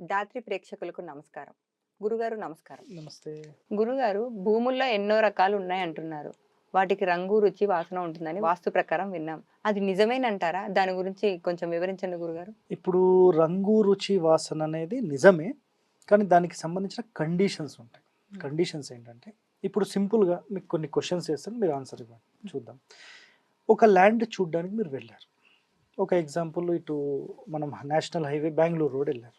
దాత్రి ప్రేక్షకులకు నమస్కారం. గురుగారు నమస్కారం. నమస్తే. గురుగారు భూముల్లో ఎన్నో రకాలు ఉన్నాయంటున్నారు. వాటికి రంగు, రుచి, వాసన ఉంటుందని వాస్తు ప్రకారం విన్నాం. అది నిజమేనంటారా? దాని గురించి కొంచెం వివరించండి గురుగారు. ఇప్పుడు రంగు, రుచి, వాసన అనేది నిజమే. కానీ దానికి సంబంధించిన కండిషన్స్ ఉంటాయి. కండిషన్స్ ఏంటంటే, ఇప్పుడు సింపుల్‌గా మీకు కొన్ని క్వెషన్స్ ఏస్తాను. మీరు ఆన్సర్ ఇవ్వండి. చూద్దాం. ఒక ల్యాండ్ చూడ్డానికి మీరు వెళ్లారు. ఒక ఎగ్జాంపుల్ ఇటు మనం నేషనల్ హైవే బెంగుళూరు రోడ్ ఎళ్లారు.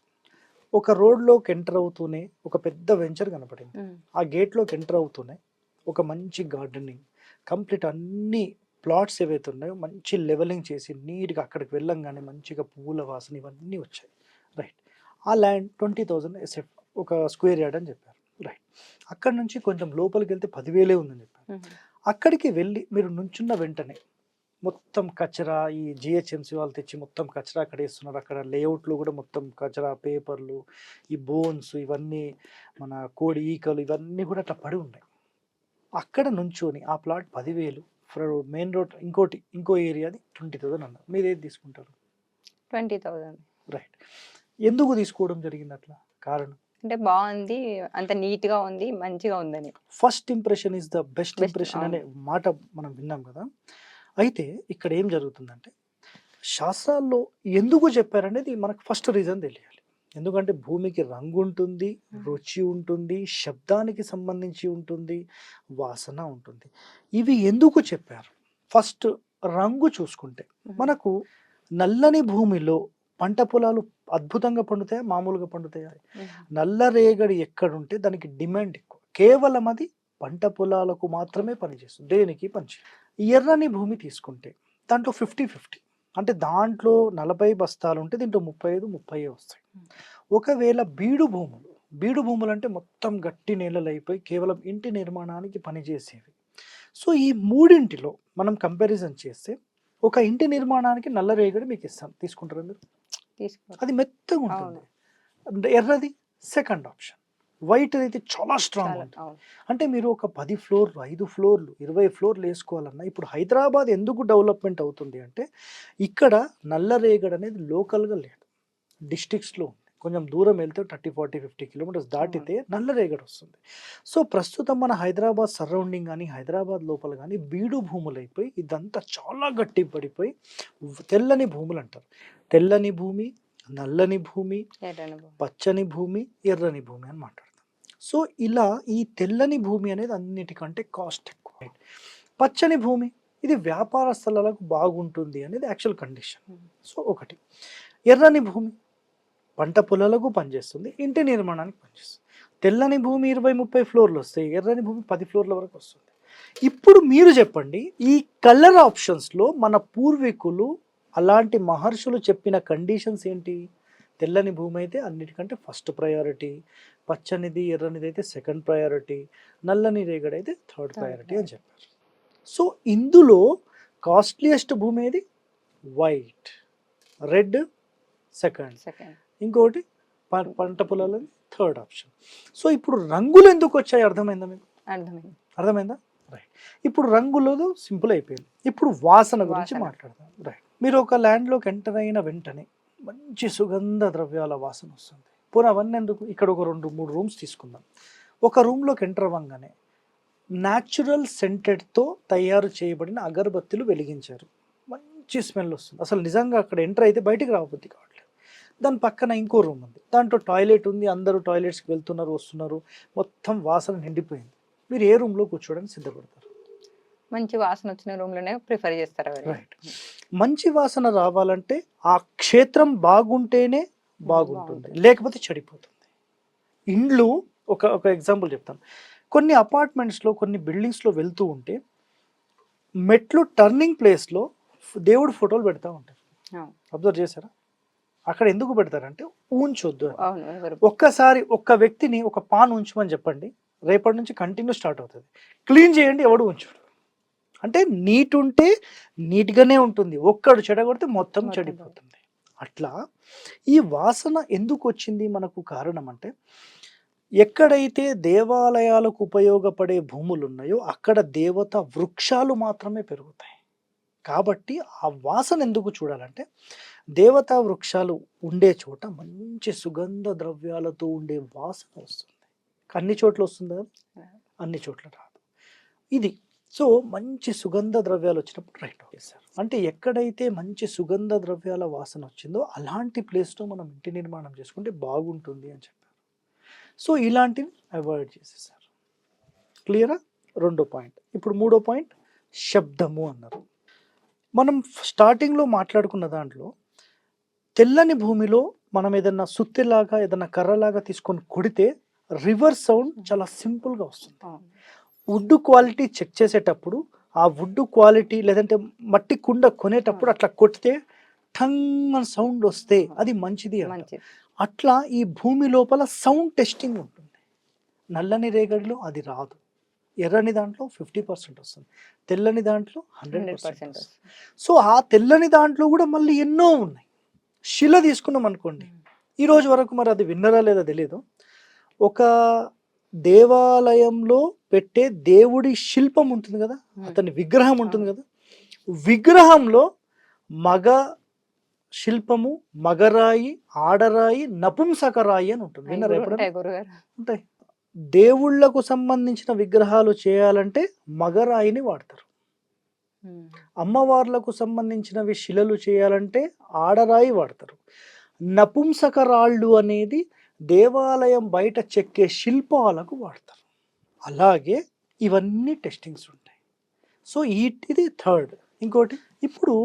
ఒక రోడ్‌లోకి ఎంటర్ అవుతూనే ఒక పెద్ద వెంచర్ కనపడింది. ఆ గేట్‌లోకి ఎంటర్ అవుతూనే ఒక మంచి గార్డెనింగ్, కంప్లీట్ అన్ని ప్లాట్స్ ఏవైతే ఉన్నాయో మంచి లెవెలింగ్ చేసి నీట్‌గా అక్కడికి వెళ్ళంగానే మంచిగా పువ్వుల వాసన ఇవన్నీ వచ్చాయి. రైట్. ఆ ల్యాండ్ 20,000 ఎస్ఎఫ్ ఒక స్క్వేర్ యార్డ్ అని చెప్పారు. రైట్. అక్కడి నుంచి కొంచెం లోపలికెళ్తే 10,000 ఉందని చెప్పారు. అక్కడికి వెళ్ళి మీరు నుంచున్న వెంటనే మొత్తం కచరా ఈ జిహెచ్ఎంసీ వాళ్ళు తెచ్చి మొత్తం కచరా అక్కడ వేస్తున్నారు. అక్కడ లేఅవుట్లు కూడా మొత్తం కచరా, పేపర్లు, ఈ బోన్స్ ఇవన్నీ మన కోడి ఈకలు ఇవన్నీ కూడా అట్లా పడి ఉన్నాయి. అక్కడ నుంచొని ఆ ప్లాట్ 10,000 మెయిన్ రోడ్ ఇంకో ఏరియాది 20,000 అన్నారు. మీరేది తీసుకుంటారు? 20,000. రైట్. ఎందుకు తీసుకోవడం జరిగింది అట్లా? కారణం? అంటే బావుంది. అంత నీట్‌గా ఉంది. మంచిగా ఉందని. First impression is the best best. Impression అనే అవును. మాట మనం విన్నాం కదా! అయితే ఇక్కడ ఏం జరుగుతుందంటే, శాస్త్రాల్లో ఎందుకు చెప్పారనేది మనకు ఫస్ట్ రీజన్ తెలియాలి. ఎందుకంటే భూమికి రంగు ఉంటుంది, రుచి ఉంటుంది, శబ్దానికి సంబంధించి ఉంటుంది, వాసన ఉంటుంది. ఇవి ఎందుకు చెప్పారు? ఫస్ట్ రంగు చూసుకుంటే మనకు నల్లని భూమిలో పంట పొలాలు అద్భుతంగా పండుతాయా? మామూలుగా పండుతాయా? నల్లరేగడి ఎక్కడుంటే దానికి డిమాండ్ ఎక్కువ. కేవలం అది పంట పొలాలకు మాత్రమే పనిచేస్తుంది. దేనికి పనిచేయదు. ఎర్రని భూమి తీసుకుంటే దాంట్లో 50-50. అంటే దాంట్లో 40 బస్తాలుంటే దీంట్లో 35, 30 వస్తాయి. ఒకవేళ బీడు భూములు అంటే మొత్తం గట్టి నేలలైపోయి కేవలం ఇంటి నిర్మాణానికి పనిచేసేవి. సో, ఈ మూడింటిలో మనం కంపారిజన్ చేస్తే ఒక ఇంటి నిర్మాణానికి నల్లరేగడి మీకు ఇస్తాను. తీసుకుంటారా మీరు? తీసుకో. అది మెత్తగా అవును. ఉంటుంది. ఎర్రది సెకండ్ ఆప్షన్. వైట్ అయితే చాలా స్ట్రాంగ్ చాలా. ఉంటుంది. అవును. అంటే మీరు ఒక 10 ఫ్లోర్లు, 5 ఫ్లోర్లు, 20 ఫ్లోర్లు వేసుకోవాలన్నా ఇప్పుడు హైదరాబాద్ ఎందుకు డెవలప్‌మెంట్ అవుతుంది అంటే, ఇక్కడ నల్లరేగడి అనేది లోకల్‌గా లేదు. డిస్ట్రిక్ట్స్‌లో ఉంది. కొంచెం దూరం వెళ్తే 30, 40, 50 కిలోమీటర్స్ దాటితే నల్లరేగడి వస్తుంది. సో, ప్రస్తుతం మన హైదరాబాద్ సరౌండింగ్ గాని, హైదరాబాద్ లోపల గాని బీడు భూములైపోయి ఇదంతా చాలా గట్టి పడిపోయి తెల్లని భూములంటారు. తెల్లని భూమి, నల్లని భూమి, ఎర్రని భూమి. పచ్చని భూమి, ఎర్రని భూమి అని మాట్లాడతాం. సో, ఇలా ఈ తెల్లని భూమి అనేది అన్నిటికంటే కాస్ట్ ఎక్కువ. పచ్చని భూమి ఇది వ్యాపారస్తులకు బాగుంటుంది అనేది యాక్చువల్ కండిషన్. సో, ఒకటి. ఎర్రని భూమి పంట పొలాలకు పనిచేస్తుంది, ఇంటి నిర్మాణానికి పనిచేస్తుంది. తెల్లని భూమి 20, 30 ఫ్లోర్లు వస్తాయి. ఎర్రని భూమి 10 ఫ్లోర్ల వరకు వస్తుంది. ఇప్పుడు మీరు చెప్పండి, ఈ కలర్ ఆప్షన్స్‌లో మన పూర్వీకులు అలాంటి మహర్షులు చెప్పిన కండిషన్స్ ఏంటి? తెల్లని భూమి అయితే అన్నిటికంటే ఫస్ట్ ప్రయారిటీ, పచ్చనిది, ఎర్రనిది అయితే సెకండ్ ప్రయారిటీ, నల్లని రేగడి అయితే థర్డ్ ప్రయారిటీ అని చెప్పారు. సో, ఇందులో కాస్ట్‌లియెస్ట్ భూమి ఏది? White, red second, second. ఇంకోటి పంట పొలాలది థర్డ్ ఆప్షన్. సో, ఇప్పుడు రంగులు ఎందుకు వచ్చాయి అర్థమైందా మీకు? అర్థమైంది. అర్థమైందా? రైట్. ఇప్పుడు రంగులు సింపుల్ అయిపోయింది. ఇప్పుడు వాసన గురించి వాసన. మాట్లాడదాం. రైట్. మీరు ఒక ల్యాండ్‌లోకి ఎంటర్ అయిన వెంటనే మంచి సుగంధ ద్రవ్యాల వాసన వస్తుంది. పోనీ అవన్నీ ఎందుకు? ఇక్కడ ఒక 2, 3 రూమ్స్ తీసుకుందాం. ఒక రూమ్‌లోకి ఎంటర్ అవ్వంగానే న్యాచురల్ సెంటెడ్‌తో తయారు చేయబడిన అగరబత్తీలు వెలిగించారు. మంచి స్మెల్ వస్తుంది. అసలు నిజంగా అక్కడ ఎంటర్ అయితే బయటికి రాబుద్ది కావట్లేదు. దాని పక్కన ఇంకో రూమ్ ఉంది. దాంట్లో టాయిలెట్ ఉంది. అందరూ టాయిలెట్స్‌కి వెళ్తున్నారు, వస్తున్నారు. మొత్తం వాసన నిండిపోయింది. మీరు ఏ రూమ్‌లో కూర్చోవడానికి సిద్ధపడతారు? మంచి వాసన వచ్చిన రూమ్‌లోనే ప్రిఫర్ చేస్తారు ఎవరైనా. రైట్. మంచి వాసన రావాలంటే ఆ క్షేత్రం బాగుంటేనే బాగుంటుంది. బాగుంటుంది. లేకపోతే చెడిపోతుంది. ఇండ్లు ఒక ఎగ్జాంపుల్ చెప్తాను. కొన్ని అపార్ట్మెంట్స్‌లో, కొన్ని బిల్డింగ్స్‌లో వెళ్తూ ఉంటే మెట్లు టర్నింగ్ ప్లేస్‌లో దేవుడి ఫోటోలు పెడతా ఉంటారు. అవును. అబ్జర్వ్ చేశారా? అక్కడ ఎందుకు పెడతారంటే ఊంచొద్దు అని. అవును. ఎవరు. ఒక్కసారి ఒక్క వ్యక్తిని ఒక పాన్ ఉంచమని చెప్పండి. రేపటి నుంచి కంటిన్యూ స్టార్ట్ అవుతది. క్లీన్ చేయండి, ఎవడు ఉంచడు. అంటే నీట్ ఉంటే నీట్‌గానే ఉంటుంది. ఒక్కడు చెడగొడితే మొత్తం మొత్తం చెడిపోతుంది. అట్లా ఈ వాసన ఎందుకొచ్చింది మనకు కారణం అంటే, ఎక్కడైతే దేవాలయాలకు ఉపయోగపడే భూములున్నాయో అక్కడ దేవతా వృక్షాలు మాత్రమే పెరుగుతాయి. కాబట్టి ఆ వాసన ఎందుకు చూడాలంటే దేవతా వృక్షాలు ఉండే చోట మంచి సుగంధ ద్రవ్యాలతో ఉండే వాసన వస్తుంది. అన్ని చోట్ల వస్తుందా? అన్ని చోట్ల రాదు. ఇది సో మంచి సుగంధ ద్రవ్యాలు వచ్చినప్పుడు రైట్ చేశారు. అంటే ఎక్కడైతే మంచి సుగంధ ద్రవ్యాల వాసన వచ్చిందో అలాంటి ప్లేస్లో మనం ఇంటి నిర్మాణం చేసుకుంటే బాగుంటుంది అని చెప్పారు. సో ఇలాంటివి అవాయిడ్ చేసేసారు. క్లియరా? రెండో పాయింట్. ఇప్పుడు మూడో పాయింట్ శబ్దము అన్నారు. మనం స్టార్టింగ్లో మాట్లాడుకున్న దాంట్లో తెల్లని భూమిలో మనం ఏదన్నా సుత్తిలాగా ఏదన్నా కర్రలాగా తీసుకొని కొడితే రివర్స్ సౌండ్ చాలా సింపుల్గా వస్తుంది. వుడ్ క్వాలిటీ చెక్ చేసేటప్పుడు ఆ వుడ్ క్వాలిటీ లేదంటే మట్టి కుండ కొనేటప్పుడు అట్లా కొడితే ఠంగ్ అని సౌండ్ వస్తే అది మంచిది అంట. అట్లా ఈ భూమి లోపల సౌండ్ టెస్టింగ్ ఉంటుంది. నల్లని రేగడిలో అది రాదు. ఎర్రని దాంట్లో 50% వస్తుంది, తెల్లని దాంట్లో 100%. సో ఆ తెల్లని దాంట్లో కూడా మళ్ళీ ఎన్నో ఉన్నాయి. శిల తీసుకున్నాం అనుకోండి, ఈ రోజు వరకు మరి అది విన్నరా లేదా తెలియదు, ఒక దేవాలయంలో పెట్టే దేవుడి శిల్పం ఉంటుంది కదా, అతని విగ్రహం ఉంటుంది కదా, విగ్రహంలో మగ శిల్పము, మగరాయి, ఆడరాయి, నపుంసకరాయి అని ఉంటుంది. విన్నరా ఎప్పుడైనా? ఉంటాయి. దేవుళ్లకు సంబంధించిన విగ్రహాలు చేయాలంటే మగరాయిని వాడతారు. అమ్మవార్లకు సంబంధించినవి శిలలు చేయాలంటే ఆడరాయి వాడతారు. నపుంసక రాళ్ళు అనేది దేవాలయం బయట చెక్కే శిల్పాలకు వాడతారు. అలాగే ఇవన్నీ టెస్టింగ్స్ ఉంటాయి. సో ఇది థర్డ్. ఇంకోటి, ఇప్పుడు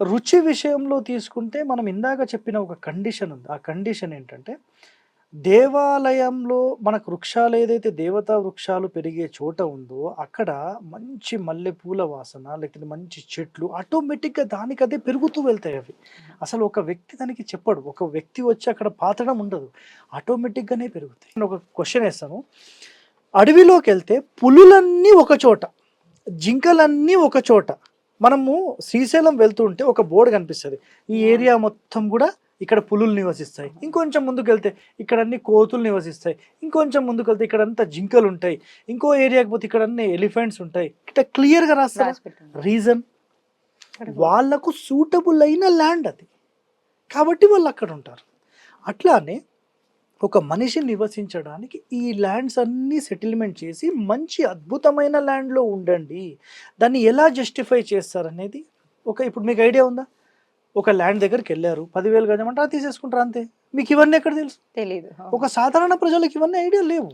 రుచి విషయంలో తీసుకుంటే మనం ఇందాక చెప్పిన ఒక కండిషన్ ఉంది. ఆ కండిషన్ ఏంటంటే దేవాలయంలో మనకు వృక్షాలు ఏదైతే దేవతా వృక్షాలు పెరిగే చోట ఉందో అక్కడ మంచి మల్లెపూల వాసన లేకపోతే మంచి చెట్లు ఆటోమేటిక్గా దానికదే పెరుగుతూ వెళ్తాయి. అవి అసలు ఒక వ్యక్తి దానికి చెప్పడు, ఒక వ్యక్తి వచ్చి అక్కడ పాతడం ఉండదు, ఆటోమేటిక్గానే పెరుగుతాయి. నేను ఒక క్వశ్చన్ వేస్తాను. అడవిలోకి వెళ్తే పులులన్నీ ఒక చోట, జింకలన్నీ ఒక చోట. మనము శ్రీశైలం వెళ్తూ ఉంటే ఒక బోర్డు కనిపిస్తుంది, ఈ ఏరియా మొత్తం కూడా ఇక్కడ పులులు నివసిస్తాయి. ఇంకొంచెం ముందుకు వెళ్తే ఇక్కడ అన్ని కోతులు నివసిస్తాయి. ఇంకొంచెం ముందుకు వెళ్తే ఇక్కడ అంతా జింకలు ఉంటాయి. ఇంకో ఏరియాకి పోతే ఇక్కడ అన్ని ఎలిఫెంట్స్ ఉంటాయి. ఇట్లా క్లియర్గా రాస్తారు. రీజన్, వాళ్ళకు సూటబుల్ అయిన ల్యాండ్ అది, కాబట్టి వాళ్ళు అక్కడ ఉంటారు. అట్లానే ఒక మనిషి నివసించడానికి ఈ ల్యాండ్స్ అన్నీ సెటిల్మెంట్ చేసి మంచి అద్భుతమైన ల్యాండ్లో ఉండండి. దాన్ని ఎలా జస్టిఫై చేస్తారనేది ఇప్పుడు మీకు ఐడియా ఉందా? ఒక ల్యాండ్ దగ్గరికి వెళ్ళారు, 10,000 గజం అంటే తీసేసుకుంటారు అంతే. మీకు ఇవన్నీ ఎక్కడ తెలుసు? తెలియదు. ఒక సాధారణ ప్రజలకు ఇవన్నీ ఐడియా లేవు.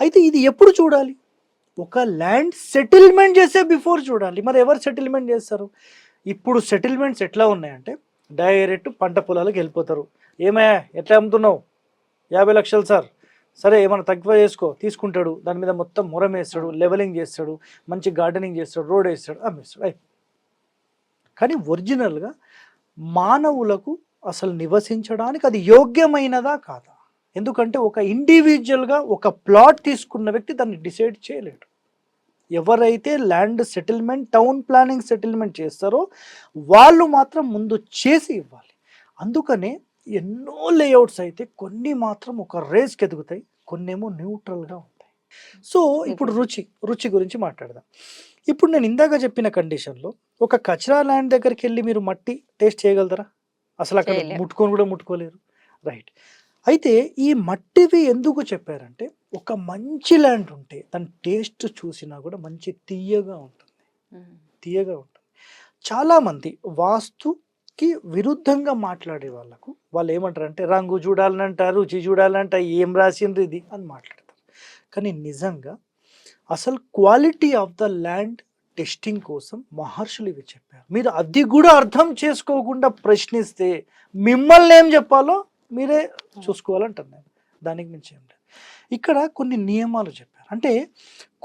అయితే ఇది ఎప్పుడు చూడాలి? ఒక ల్యాండ్ సెటిల్మెంట్ చేసే బిఫోర్ చూడాలి. మరి ఎవరు సెటిల్మెంట్ చేస్తారు? ఇప్పుడు సెటిల్మెంట్స్ ఎట్లా ఉన్నాయంటే డైరెక్ట్ పంట పొలాలకు వెళ్ళిపోతారు. ఏమయ్యా ఎట్లా అమ్ముతున్నావు? 50 లక్షలు సార్. సరే ఏమైనా తక్కువ చేసుకో, తీసుకుంటాడు. దాని మీద మొత్తం మురం వేస్తాడు, లెవెలింగ్ చేస్తాడు, మంచి గార్డెనింగ్ చేస్తాడు, రోడ్ వేస్తాడు, అమ్మేస్తాడు. కానీ ఒరిజినల్గా మానవులకు అసలు నివసించడానికి అది యోగ్యమైనదా కాదా? ఎందుకంటే ఒక ఇండివిజువల్గా ఒక ప్లాట్ తీసుకున్న వ్యక్తి దాన్ని డిసైడ్ చేయలేడు. ఎవరైతే land settlement, town planning settlement చేస్తారో వాళ్ళు మాత్రం ముందు చేసి ఇవ్వాలి. అందుకనే ఎన్నో లేఅవుట్స్ అయితే కొన్ని మాత్రం ఒక రేస్కి ఎదుగుతాయి, కొన్ని ఏమో న్యూట్రల్గా ఉంటాయి. సో ఇప్పుడు రుచి గురించి మాట్లాడదాం. ఇప్పుడు నేను ఇందాక చెప్పిన కండిషన్లో ఒక కచరా ల్యాండ్ దగ్గరికి వెళ్ళి మీరు మట్టి టేస్ట్ చేయగలుగుతారా? అసలు అక్కడ ముట్టుకొని కూడా ముట్టుకోలేరు. రైట్. అయితే ఈ మట్టివి ఎందుకు చెప్పారంటే ఒక మంచి ల్యాండ్ ఉంటే దాని టేస్ట్ చూసినా కూడా మంచి తీయగా ఉంటుంది. చాలామంది వాస్తుకి విరుద్ధంగా మాట్లాడే వాళ్ళు ఏమంటారంటే రంగు చూడాలంటారు, రుచి చూడాలంట, ఏం రాసిండ్రు ఇది అని మాట్లాడతారు. కానీ నిజంగా అసలు quality of the land testing కోసం మహర్షులు ఇవి చెప్పారు. మీరు అది కూడా అర్థం చేసుకోకుండా ప్రశ్నిస్తే మిమ్మల్ని ఏం చెప్పాలో మీరే చూసుకోవాలంటారు. నేను దానికి మించి ఏం లేదు. ఇక్కడ కొన్ని నియమాలు చెప్పారు. అంటే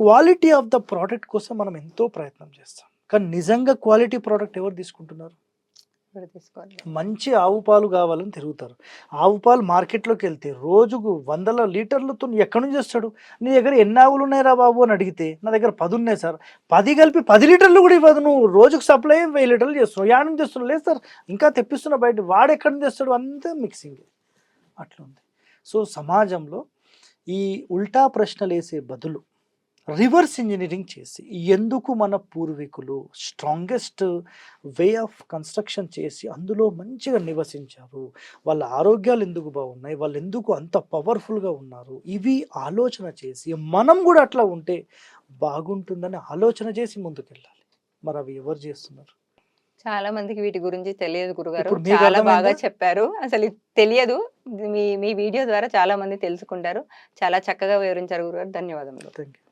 క్వాలిటీ ఆఫ్ ద ప్రోడక్ట్ కోసం మనం ఎంతో ప్రయత్నం చేస్తాం, కానీ నిజంగా క్వాలిటీ ప్రోడక్ట్ ఎవరు తీసుకుంటున్నారు? మంచి ఆవు పాలు కావాలని తిరుగుతారు. ఆవు పాలు మార్కెట్లోకి వెళ్తే రోజుకు 100 లీటర్లతో ఎక్కడి నుంచి వస్తాడు? నీ దగ్గర ఎన్ని ఆవులు ఉన్నాయిరా బాబు అని అడిగితే నా దగ్గర 10 ఉన్నాయి సార్. 10 కలిపి 10 లీటర్లు కూడా ఇవ్వదు. నువ్వు రోజుకు సప్లై 1000 లీటర్లు చేస్తున్నావు, యాడ్ నుంచి తెస్తున్నావు? లేదు సార్, ఇంకా తెప్పిస్తున్నా బయట. వాడు ఎక్కడి నుంచి తెస్తాడు? అంతా మిక్సింగ్. అట్లా ఉంది. సో సమాజంలో ఈ ఉల్టా ప్రశ్నలు వేసే బదులు రివర్స్ ఇంజనీరింగ్ చేసి ఎందుకు మన పూర్వీకులు స్ట్రాంగెస్ట్ వే ఆఫ్ కన్స్ట్రక్షన్ చేసి అందులో మంచిగా నివసించారు, వాళ్ళ ఆరోగ్యాలు ఎందుకు బాగున్నాయి, వాళ్ళు ఎందుకు అంత పవర్ఫుల్గా ఉన్నారు, ఇవి ఆలోచన చేసి మనం కూడా అట్లా ఉంటే బాగుంటుందని ఆలోచన చేసి ముందుకెళ్ళాలి. మరి అవి ఎవరు చేస్తున్నారు? చాలా మందికి వీటి గురించి తెలియదు గురుగారు. ఇప్పుడు మీకు చాలా బాగా అర్థమైందా? చెప్పారు. అసలు ఇది తెలియదు. మీ మీ వీడియో ద్వారా చాలా మంది తెలుసుకుంటారు. చాలా చక్కగా వివరించారు గురుగారు. ధన్యవాదములు. Thank you.